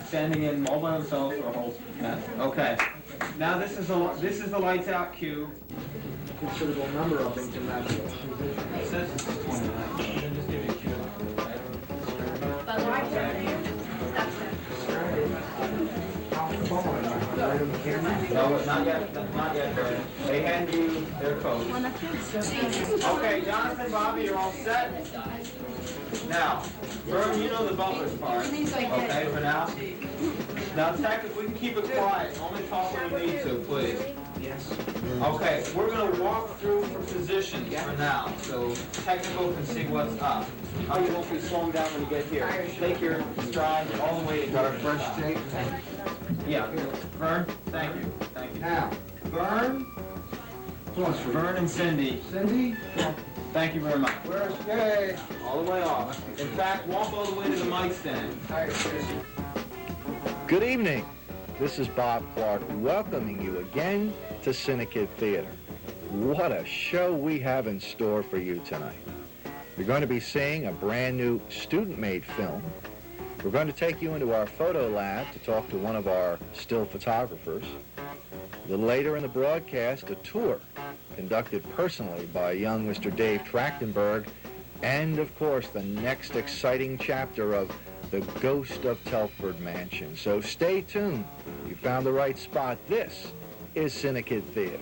standing in all by themselves for a whole mess. Okay. Now this is the lights out cue. Considerable number of them can match the position. It says it's 29. Then just give me a cue. But lights are there. That's it. No, not yet. Not yet, Vernon. They hand you their coats. Okay, Jonathan, Bobby, you're all set. Now, Vern, you know the butler's part. Okay, for now. Now, Tech, if we can keep it quiet, only talk when you need to, please. Yes. Okay, we're going to walk through for positions for now, so technical can see what's up. Oh, you won't be slowing down when you get here. Take your stride all the way to Got a fresh take? Yeah, Vern, thank you. Thank you. Now, Vern. Vern and Cindy. Cindy? Thank you very much. Where's Jay? All the way off. In fact, walk all the way to the mic stand. Good evening. This is Bob Clark welcoming you again to CINEKYD Theater. What a show we have in store for you tonight. You're going to be seeing a brand new student-made film. We're going to take you into our photo lab to talk to one of our still photographers. A little later in the broadcast, a tour conducted personally by young Mr. Dave Trachtenberg, and of course the next exciting chapter of The Ghost of Telford Mansion. So stay tuned. You found the right spot. This is CINEKYD Theater.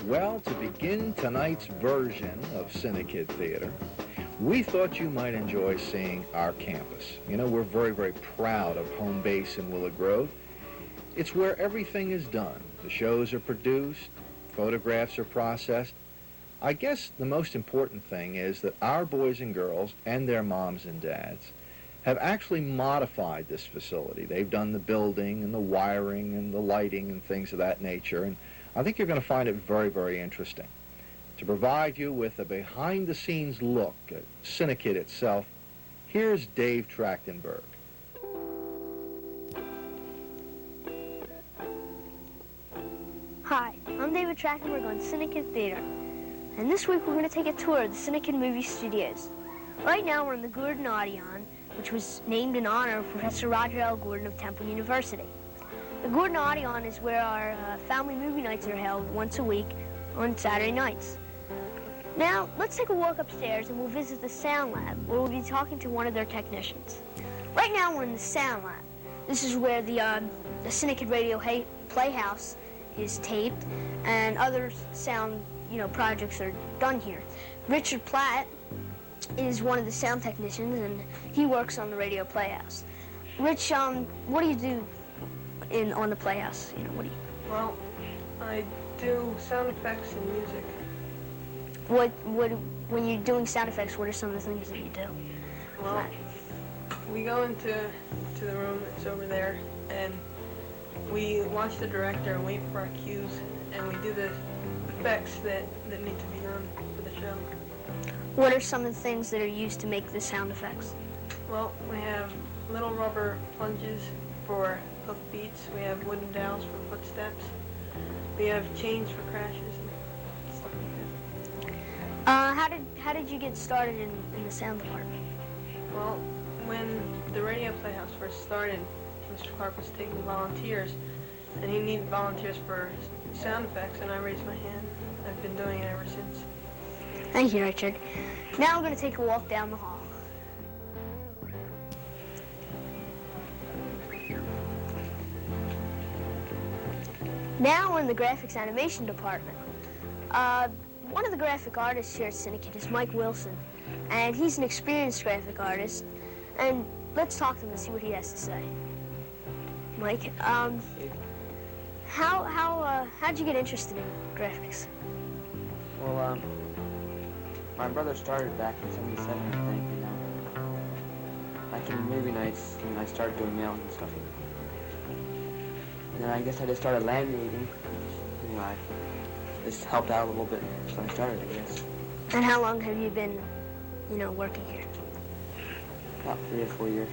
Well, to begin tonight's version of CINEKYD Theater, we thought you might enjoy seeing our campus. You know, we're very, very proud of home base in Willow Grove. It's where everything is done. The shows are produced, photographs are processed. I guess the most important thing is that our boys and girls and their moms and dads have actually modified this facility. They've done the building and the wiring and the lighting and things of that nature, and I think you're going to find it very, very interesting. To provide you with a behind-the-scenes look at CINEKYD itself, here's Dave Trachtenberg. Hi, I'm David Trachtenberg on CINEKYD Theater, and this week we're going to take a tour of the CINEKYD movie studios. Right now we're in the Gordon Audion, which was named in honor of Professor Roger L. Gordon of Temple University. The Gordon Audion is where our family movie nights are held once a week on Saturday nights. Now, let's take a walk upstairs and we'll visit the sound lab, where we'll be talking to one of their technicians. Right now we're in the sound lab. This is where the CINEKYD Radio Playhouse is taped, and other sound, projects are done here. Richard Platt is one of the sound technicians, and he works on the Radio Playhouse. Rich, what do you do on the Playhouse? What do you? Well, I do sound effects and music. When you're doing sound effects, what are some of the things that you do? Well, we go into the room that's over there, and we watch the director and wait for our cues, and we do the effects that need to be done for the show. What are some of the things that are used to make the sound effects? Well, we have little rubber plunges for hoof beats. We have wooden dowels for footsteps. We have chains for crashes and stuff like that. How did you get started in the sound department? Well, when the Radio Playhouse first started, Mr. Clark was taking volunteers, and he needed volunteers for sound effects, and I raised my hand. I've been doing it ever since. Thank you, Richard. Now I'm going to take a walk down the hall. Now we're in the graphics animation department. One of the graphic artists here at CINEKYD is Mike Wilson, and he's an experienced graphic artist. And let's talk to him and see what he has to say. Mike, how'd you get interested in graphics? Well, my brother started back in '77, I think, and like in movie nights, I started doing mails and stuff. And then I guess I just started laminating, and I just helped out a little bit, so I started, I guess. And how long have you been, working here? About 3 or 4 years.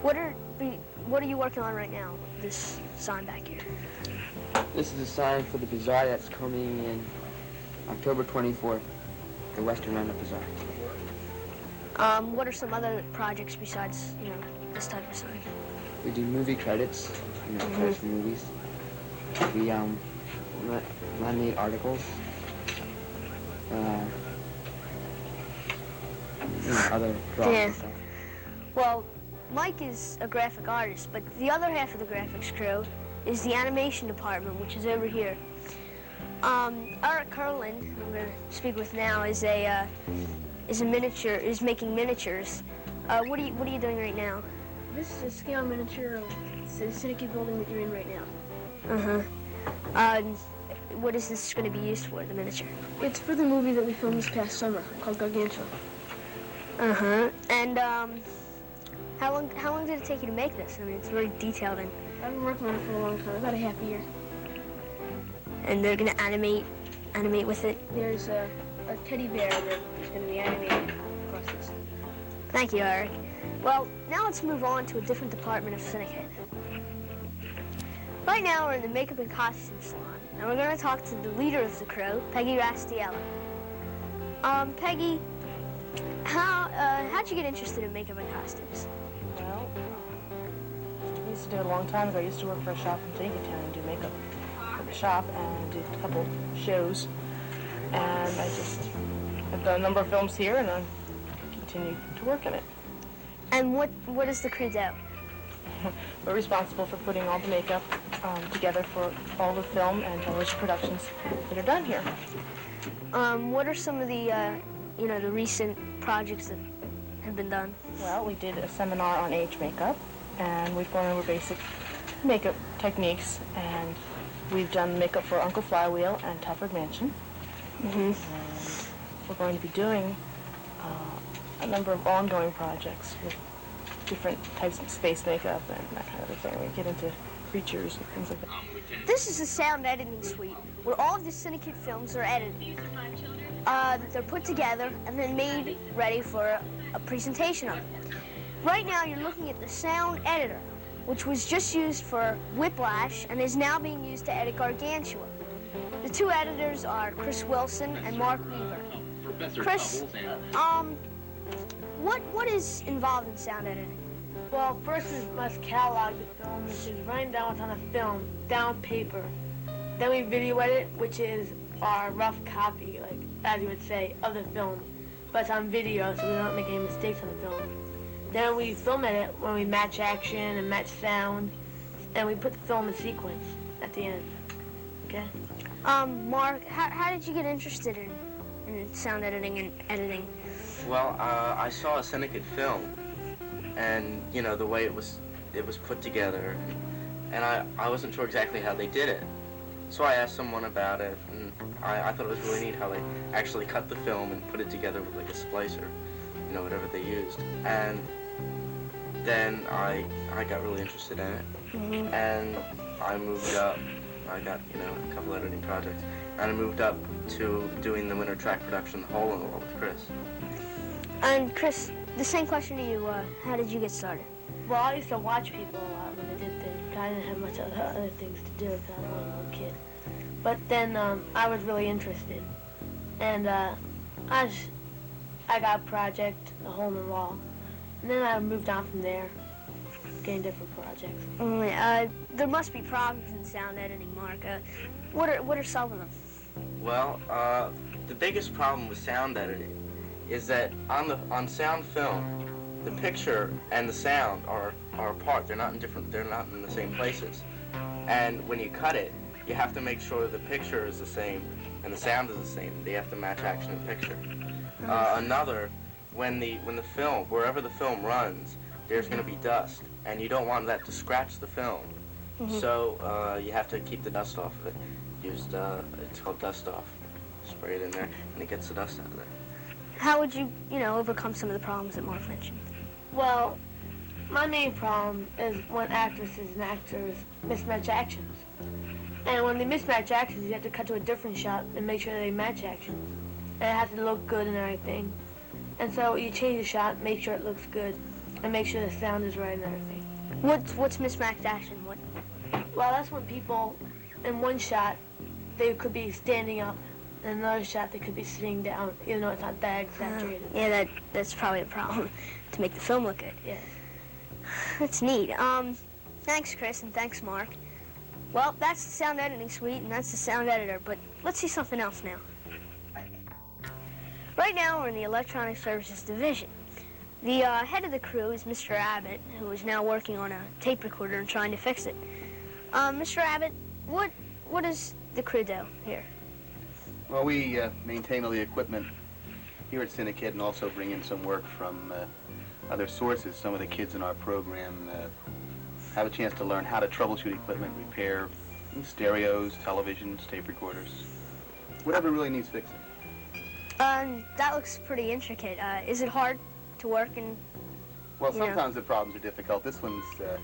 What are you working on right now? This sign back here. This is a sign for the bazaar that's coming in October 24th, the Western Roundup Bazaar. What are some other projects besides, this type of sign? We do movie credits, credits for movies. We laminate articles. Other drawings and stuff. Well, Mike is a graphic artist, but the other half of the graphics crew is the animation department, which is over here. Eric Curlin, who I'm going to speak with now, is making miniatures. What are you doing right now? This is a scale miniature of the CINEKYD building that you're in right now. What is this going to be used for, the miniature? It's for the movie that we filmed this past summer called Gargantua. And how long did it take you to make this? I mean, it's very detailed and. I've been working on it for a long time, about a half a year. And they're going to animate with it. There's a teddy bear that is going to be animated across this. Thank you, Eric. Well, now let's move on to a different department of CINEKYD. Right now, we're in the makeup and costume salon, and we're going to talk to the leader of the crew, Peggy Rastiella. Peggy, how'd you get interested in makeup and costumes? Well, I used to do it a long time ago. I used to work for a shop in Jenkintown and do makeup for the shop, and I did a couple shows. And I've done a number of films here, and I continue to work in it. And what does the crew do? We're responsible for putting all the makeup together for all the film and television productions that are done here. What are some of the, the recent projects that have been done? Well, we did a seminar on age makeup, and we've gone over basic makeup techniques, and we've done makeup for Uncle Flywheel and Tufford Mansion. And we're going to be doing a number of ongoing projects with different types of space makeup and that kind of thing. We get into creatures and things like that. This is the sound editing suite, where all of the CINEKYD films are edited. They're put together and then made ready for a presentation of it. Right now, you're looking at the sound editor, which was just used for Whiplash and is now being used to edit Gargantua. The two editors are Chris Wilson and Mark Weaver. Chris, what is involved in sound editing? Well, first we must catalog the film, which is writing down what's on the film, down paper. Then we video edit, which is our rough copy, like, as you would say, of the film. But it's on video, so we don't make any mistakes on the film. Then we film edit when we match action and match sound, and we put the film in sequence at the end. Okay? Mark, how did you get interested in sound editing and editing? Well, I saw a CINEKYD film, and the way it was put together, and I wasn't sure exactly how they did it. So I asked someone about it, and I thought it was really neat how they actually cut the film and put it together with like a splicer, whatever they used. And then I got really interested in it, and I moved up. I got a couple editing projects, and I moved up to doing the winter track production, The Hole in the Wall, with Chris. And Chris, the same question to you. How did you get started? Well, I used to watch people a lot when they did things. I didn't have much other things to do because I was a little kid. But then I was really interested, and I got a project, The Hole in the Wall, and then I moved on from there, getting different projects. There must be problems in sound editing, Mark. What are some of them? Well, the biggest problem with sound editing is that on sound film, the picture and the sound are apart. They're not in the same places. And when you cut it, you have to make sure the picture is the same and the sound is the same. They have to match action and picture. Another when the film, wherever the film runs, there's going to be dust, and you don't want that to scratch the film. So you have to keep the dust off of it. It's called dust off. Spray it in there, and it gets the dust out of there. How would you, overcome some of the problems that Mark mentioned? Well, my main problem is when actresses and actors mismatch actions. And when they mismatch actions, you have to cut to a different shot and make sure they match actions. And it has to look good and everything. And so you change the shot, make sure it looks good, and make sure the sound is right and everything. What's mismatched action? What? Well, that's when people, in one shot, they could be standing up. In another shot, they could be sitting down, even though it's not that exaggerated. Yeah, that's probably a problem to make the film look good. Yes. That's neat. Thanks, Chris, and thanks, Mark. Well, that's the sound editing suite, and that's the sound editor, but let's see something else now. Right now, we're in the Electronic Services Division. The head of the crew is Mr. Abbott, who is now working on a tape recorder and trying to fix it. Mr. Abbott, what does the crew do here? Well, we maintain all the equipment here at CINEKYD and also bring in some work from other sources. Some of the kids in our program have a chance to learn how to troubleshoot equipment, repair stereos, televisions, tape recorders, whatever really needs fixing. That looks pretty intricate. Is it hard to work in? Well, sometimes the problems are difficult. This one's a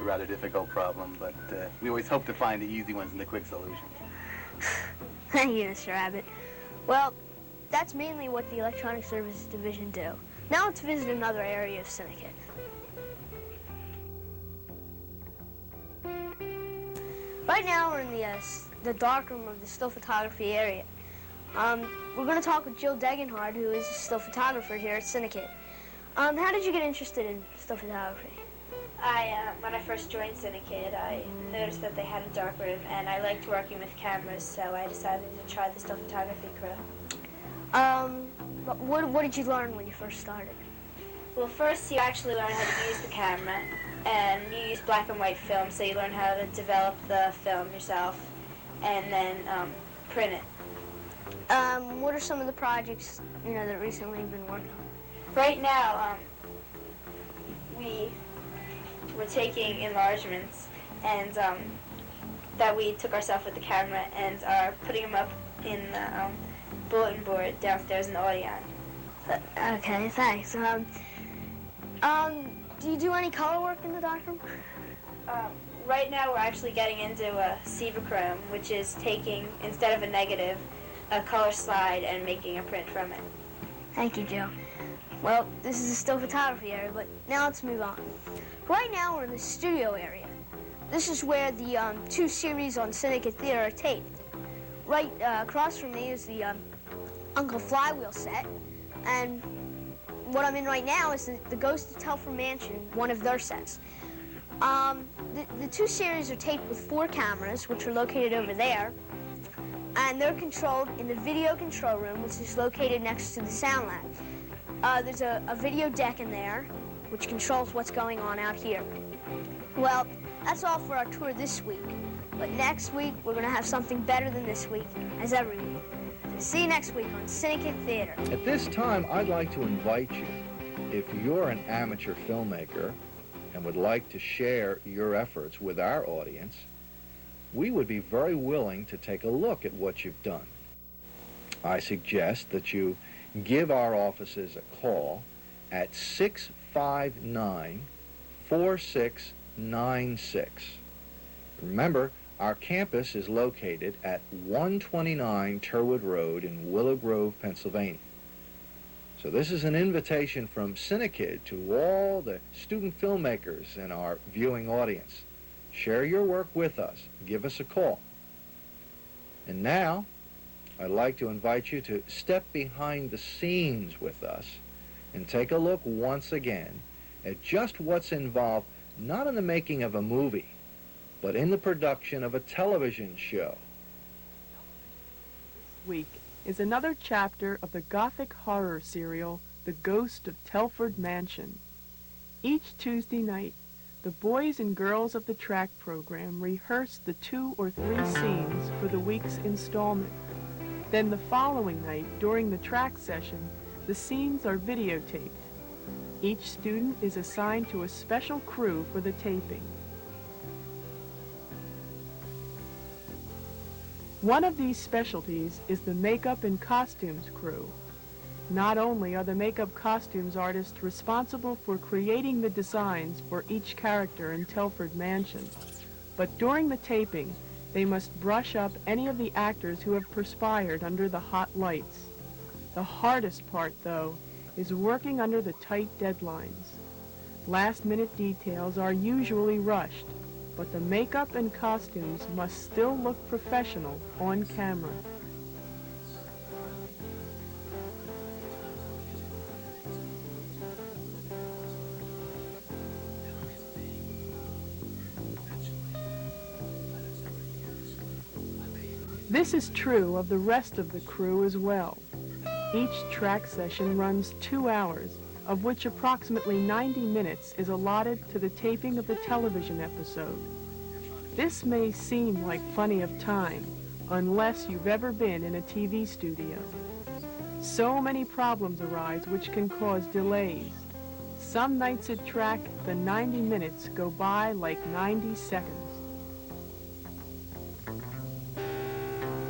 rather difficult problem, but we always hope to find the easy ones and the quick solutions. Thank you, Mr. Abbott. Well, that's mainly what the Electronic Services Division do. Now let's visit another area of CINEKYD. Right now we're in the darkroom of the still photography area. We're going to talk with Jill Degenhard, who is a still photographer here at CINEKYD. How did you get interested in still photography? When I first joined CINEKYD, I noticed that they had a dark room, and I liked working with cameras, so I decided to try the still photography crew. But what did you learn when you first started? Well, first you actually learn how to use the camera, and you use black and white film, so you learn how to develop the film yourself, and then print it. What are some of the projects that recently you've been working on? Right now, we're taking enlargements, and that we took ourselves with the camera and are putting them up in the bulletin board downstairs in the Audion. Okay, thanks. Do you do any color work in the darkroom? Right now we're actually getting into a Cibachrome, which is taking, instead of a negative, a color slide and making a print from it. Thank you, Joe. Well, this is a still photography area, but now let's move on. Right now we're in the studio area. This is where the two series on CINEKYD Theater are taped. Right across from me is the Uncle Flywheel set, and what I'm in right now is the Ghost of Telford Mansion, one of their sets. The two series are taped with 4 cameras, which are located over there, and they're controlled in the video control room, which is located next to the sound lab. There's a video deck in there, which controls what's going on out here. Well, that's all for our tour this week. But next week, we're going to have something better than this week, as every week. See you next week on CINEKYD Theater. At this time, I'd like to invite you, if you're an amateur filmmaker and would like to share your efforts with our audience, we would be very willing to take a look at what you've done. I suggest that you give our offices a call at 659-4696. Remember, our campus is located at 129 Turwood Road in Willow Grove, Pennsylvania. So this is an invitation from CINEKYD to all the student filmmakers in our viewing audience. Share your work with us. Give us a call. And now, I'd like to invite you to step behind the scenes with us and take a look once again at just what's involved, not in the making of a movie, but in the production of a television show. This week is another chapter of the Gothic horror serial, The Ghost of Telford Mansion. Each Tuesday night, the boys and girls of the track program rehearse the 2 or 3 scenes for the week's installment. Then the following night, during the track session, the scenes are videotaped. Each student is assigned to a special crew for the taping. One of these specialties is the makeup and costumes crew. Not only are the makeup costumes artists responsible for creating the designs for each character in Telford Mansion, but during the taping, they must brush up any of the actors who have perspired under the hot lights. The hardest part, though, is working under the tight deadlines. Last-minute details are usually rushed, but the makeup and costumes must still look professional on camera. This is true of the rest of the crew as well. Each track session runs 2 hours, of which approximately 90 minutes is allotted to the taping of the television episode. This may seem like plenty of time, unless you've ever been in a TV studio. So many problems arise which can cause delays. Some nights at track, the 90 minutes go by like 90 seconds.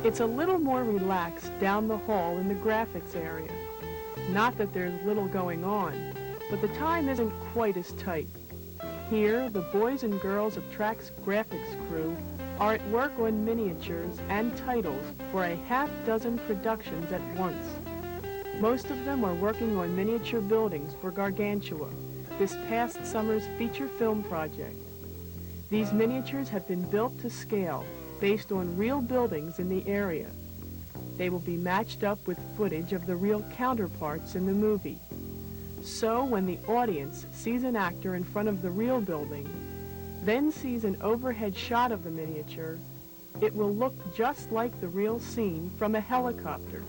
It's a little more relaxed down the hall in the graphics area. Not that there's little going on, but the time isn't quite as tight. Here, the boys and girls of Track's graphics crew are at work on miniatures and titles for a half-dozen productions at once. Most of them are working on miniature buildings for Gargantua, this past summer's feature film project. These miniatures have been built to scale, based on real buildings in the area. They will be matched up with footage of the real counterparts in the movie. So when the audience sees an actor in front of the real building, then sees an overhead shot of the miniature, it will look just like the real scene from a helicopter.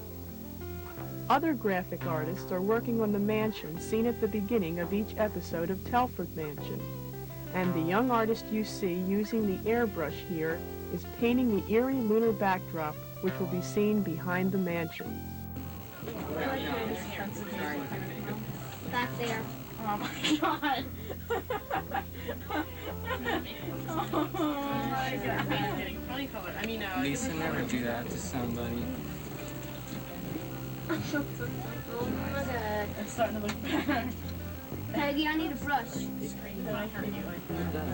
Other graphic artists are working on the mansion seen at the beginning of each episode of Telford Mansion. And the young artist you see using the airbrush here is painting the eerie lunar backdrop which will be seen behind the mansion. Back there. Oh my god. Oh my god. I'm getting funny color. I mean, Lisa never do that to somebody. Oh my god. It's starting to look bad. Peggy, I need a brush. Then I heard you like that.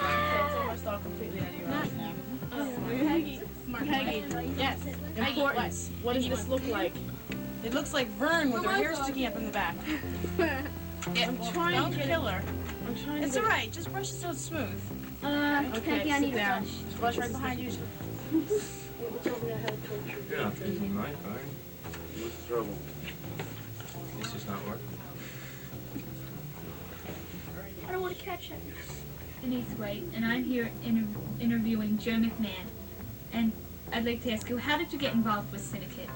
It's almost all completely out of your eyes now. Peggy, yes, important. What does this look like? It looks like Vern with her hair sticking up in the back. I'm trying Don't to get kill her. I'm trying It's to alright, just brush it so it's smooth. Okay, Peggy, I need a down. brush. Brush right behind you. Yeah, fine. What's the trouble? This is not working. I don't want to catch it. Denise White, and I'm here interviewing Joe McMahon. And I'd like to ask you, how did you get involved with CINEKYD?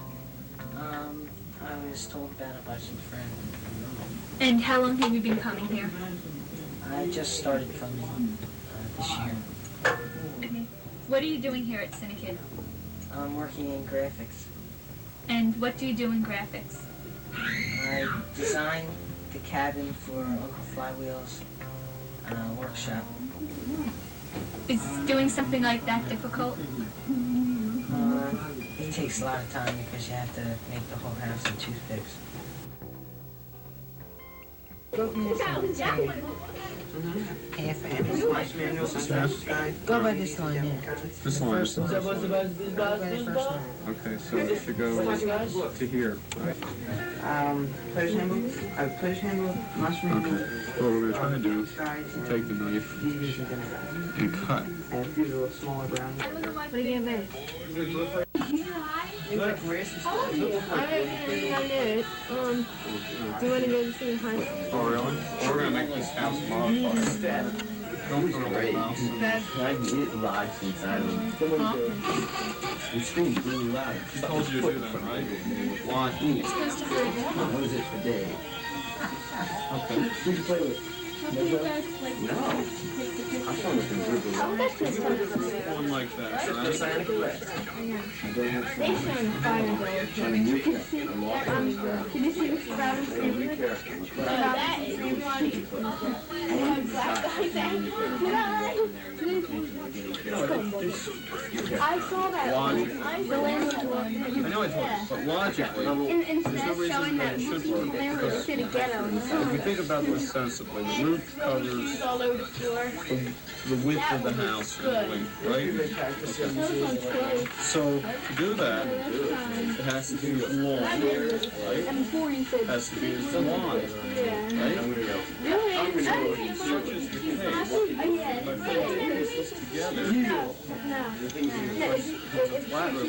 I was told about it by some friend. And how long have you been coming here? I just started coming this year. Okay. What are you doing here at CINEKYD? I'm working in graphics. And what do you do in graphics? I designed the cabin for Uncle Flywheel's workshop. Is doing something like that difficult? It takes a lot of time because you have to make the whole house in toothpicks. Half and go by this line here. This line. First line. Go by the first line. Okay, so it should go to here, right? Pleasure handle, pleasure handle, mushroom handle. Okay. Well, what we're trying to do is take the knife and cut. And a few little smaller brownies. What are you gonna make? Like races. I did it. Do you want to go to see the house? Oh, really? We're going to make this house modified. Don't throw it out. I can get live since it screams really loud. She told you to do that, right? Why? What is it for day? Okay. Who you play with? No. I'm trying to contribute. One like that, That's right? They shine fire though. Can you see the I saw that one. The landlord one. I know it's one, but logically, And there's no reason that it should work. Because if you think about this sensibly, the roof covers all over the floor. the width of the house, really, right? So to do that, it has to be long, right? It has to be long, right? Such is the case. By putting the pieces together,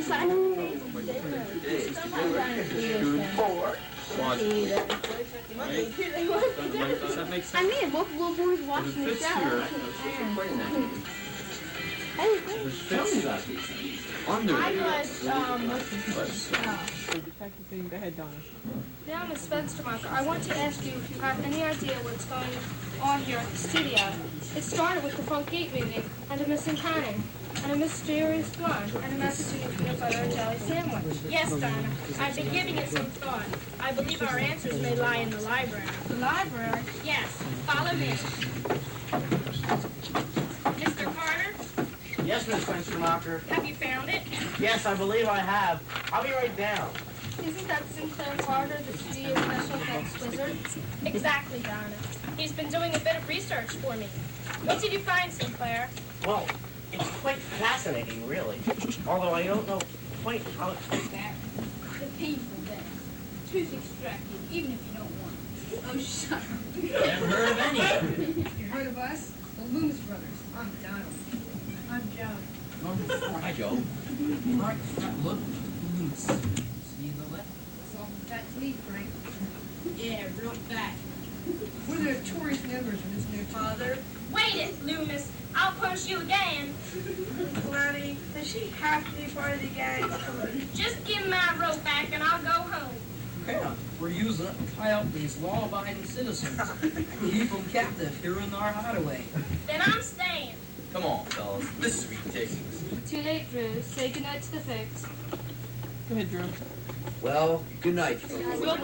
flat roof, by putting two pieces together, should logically, right? Does that make sense? I mean, both little boys watching If it the fits show. here, it fits under I it. was, Detective thing. Go ahead, Donna. Now, Miss Fenstermacher, I want to ask you if you have any idea what's going on here at the studio. It started with the front gate meeting, and a missing cannon, and a mysterious gun, and a message in a peanut butter and jelly sandwich. Yes, Donna. I've been giving it some thought. I believe our answers may lie in the library. The library? Yes. Follow me. Mr. Carter, Yes, Miss Fenstermacher. have you found it? Yes, I believe I have. I'll be right down. Isn't that Sinclair Carter, the studio special effects wizard? Exactly, Donna. He's been doing a bit of research for me. What did you find, Sinclair? Well, it's quite fascinating, really. Although I don't know quite how to explain that. The painful death. Tooth extracted, even if you don't want it. Oh, shut up. Never heard of any of them. You heard of us? The Loomis brothers. I'm Donald. I'm Joe. Hi, Joe. Right, look. Loomis. See the left? It's all fat to me, Frank. Yeah, real fat. We're the notorious members of this new father. Wait it, Loomis. I'll punch you again. Gladys, does she have to be part of the gang? Just give my rope back and I'll go home. Yeah, we're using it to tie up these law-abiding citizens. Keep them captive here in our hideaway. Then I'm staying. Come on, fellas. This is ridiculous. Too late, Drew. Say goodnight to the fix. Go ahead, Drew. Well, good night. We'll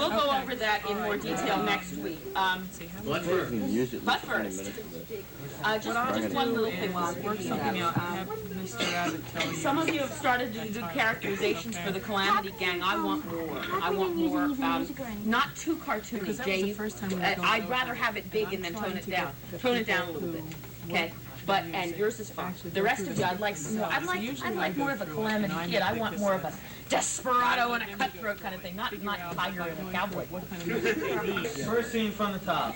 go over that in more detail next week. But first, Just one little thing while I'm working something out. Some of you have started to do characterizations for the Calamity Gang. I want more. I want more. Not too cartoony, Dave. I'd rather have it big and then tone it down. Tone it down a little bit. Okay. But and yours is fine. The rest of you, I'd like some more. I'd like more of a Calamity Kid. I want more of a desperado and a cutthroat kind of thing. Not tiger and a cowboy. First scene from the top.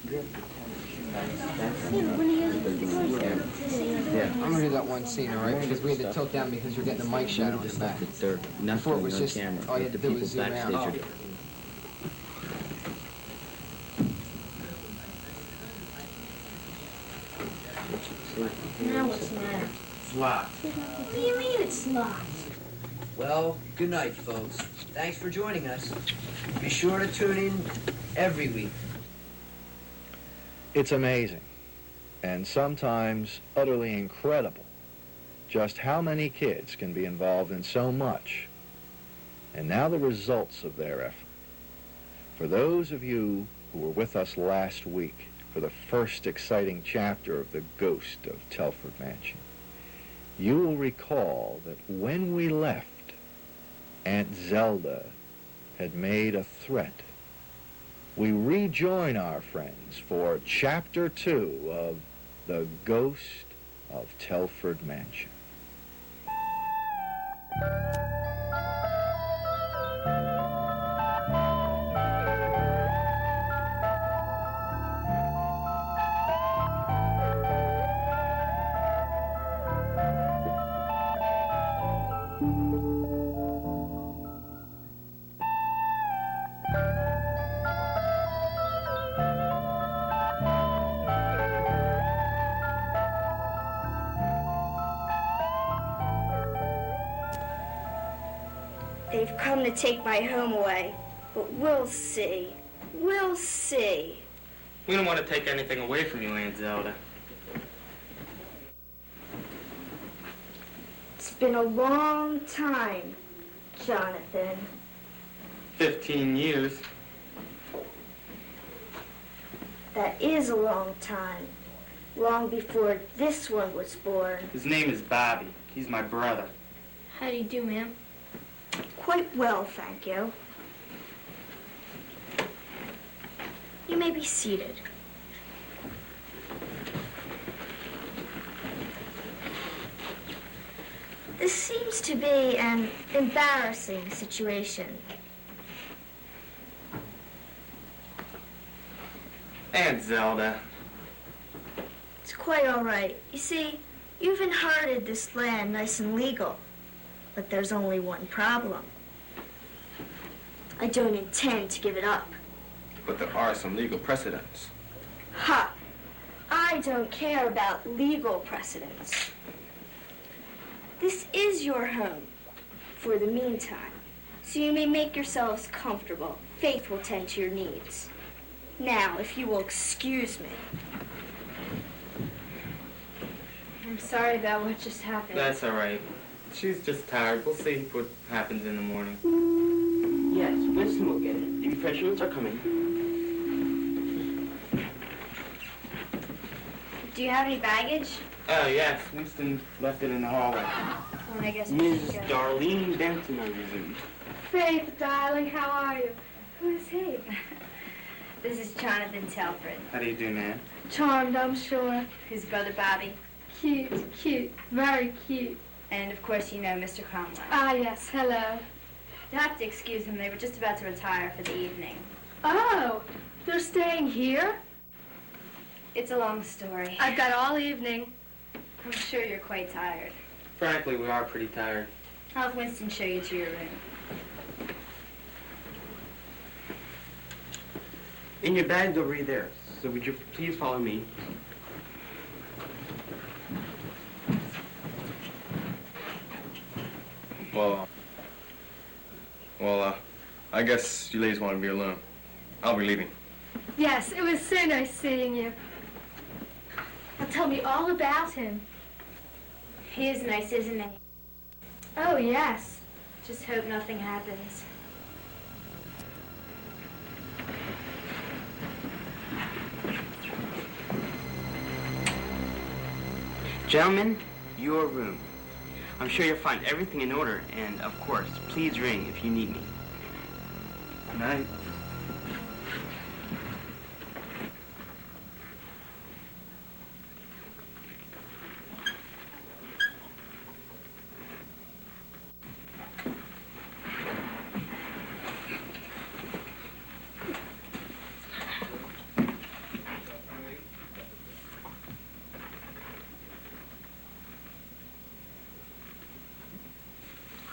Yeah, I'm gonna do that one scene, all right? Because we had to tilt down because you're getting the mic shadow in the back. Before it was just, all you had to do was zoom out. Now what's the matter? It's locked. What do you mean it's locked? well, good night, folks. Thanks for joining us. Be sure to tune in every week. It's amazing, and sometimes utterly incredible, just how many kids can be involved in so much. And now the results of their effort. For those of you who were with us last week for the first exciting chapter of The Ghost of Telford Mansion, you will recall that when we left, Aunt Zelda had made a threat. We rejoin our friends for Chapter 2 of The Ghost of Telford Mansion. They've come to take my home away, but we'll see. We'll see. We don't want to take anything away from you, Aunt Zelda. It's been a long time, Jonathan. 15 years. That is a long time. Long before this one was born. His name is Bobby. He's my brother. How do you do, ma'am? Quite well, thank you. You may be seated. This seems to be an embarrassing situation. Aunt Zelda. It's quite all right. You see, you've inherited this land nice and legal. But there's only one problem. I don't intend to give it up. But there are some legal precedents. Ha! I don't care about legal precedents. This is your home for the meantime, so you may make yourselves comfortable. Faith will tend to your needs. Now, if you will excuse me. I'm sorry about what just happened. That's all right. She's just tired. We'll see what happens in the morning. Yes, Winston will get it. The refreshments are coming. Do you have any baggage? Oh, yes. Winston left it in the hallway. Well, I guess Ms. Darlene Benton, I resume. Faith, darling, how are you? Who's he? This is Jonathan Telford. How do you do, man? Charmed, I'm sure. His brother Bobby. Cute, cute, very cute. And of course you know Mr. Cromwell. Ah, yes, hello. You'll have to excuse them. They were just about to retire for the evening. Oh, they're staying here? It's a long story. I've got all evening. I'm sure you're quite tired. Frankly, we are pretty tired. I'll have Winston show you to your room. In your bags over there. So would you please follow me? Well, I guess you ladies want to be alone. I'll be leaving. Yes, it was so nice seeing you. Now tell me all about him. He is nice, isn't he? Oh, yes. Just hope nothing happens. Gentlemen, your room. I'm sure you'll find everything in order, and of course, please ring if you need me. Good night.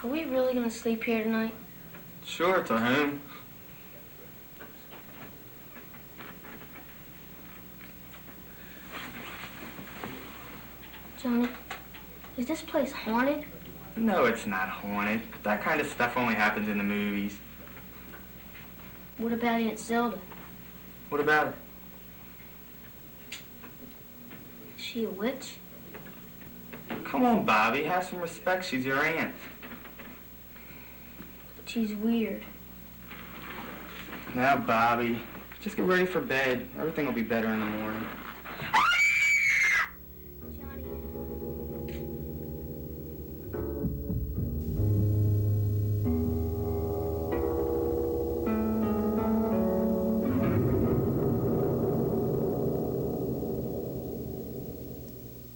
Are we really going to sleep here tonight? Sure, it's our home. Johnny, is this place haunted? No, it's not haunted. That kind of stuff only happens in the movies. What about Aunt Zelda? What about her? Is she a witch? Come on, Bobby. Have some respect. She's your aunt. She's weird. Now, Bobby, just get ready for bed. Everything will be better in the morning.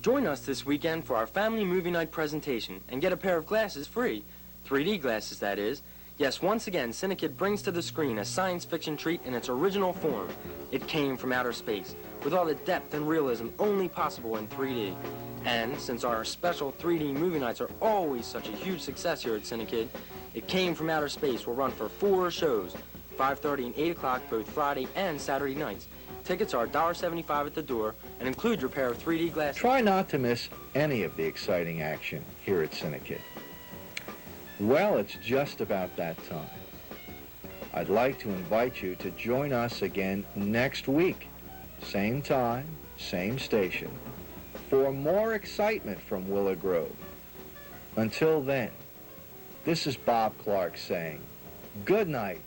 Join us this weekend for our family movie night presentation and get a pair of glasses free. 3D glasses, that is. Yes, once again, CINEKYD brings to the screen a science fiction treat in its original form. It came from outer space, with all the depth and realism only possible in 3D. And since our special 3D movie nights are always such a huge success here at CINEKYD, It Came from Outer Space will run for 4 shows, 5:30 and 8 o'clock both Friday and Saturday nights. Tickets are $1.75 at the door and include your pair of 3D glasses. Try not to miss any of the exciting action here at CINEKYD. Well, it's just about that time. I'd like to invite you to join us again next week, same time, same station, for more excitement from Willow Grove. Until then, this is Bob Clark saying good night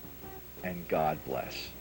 and God bless.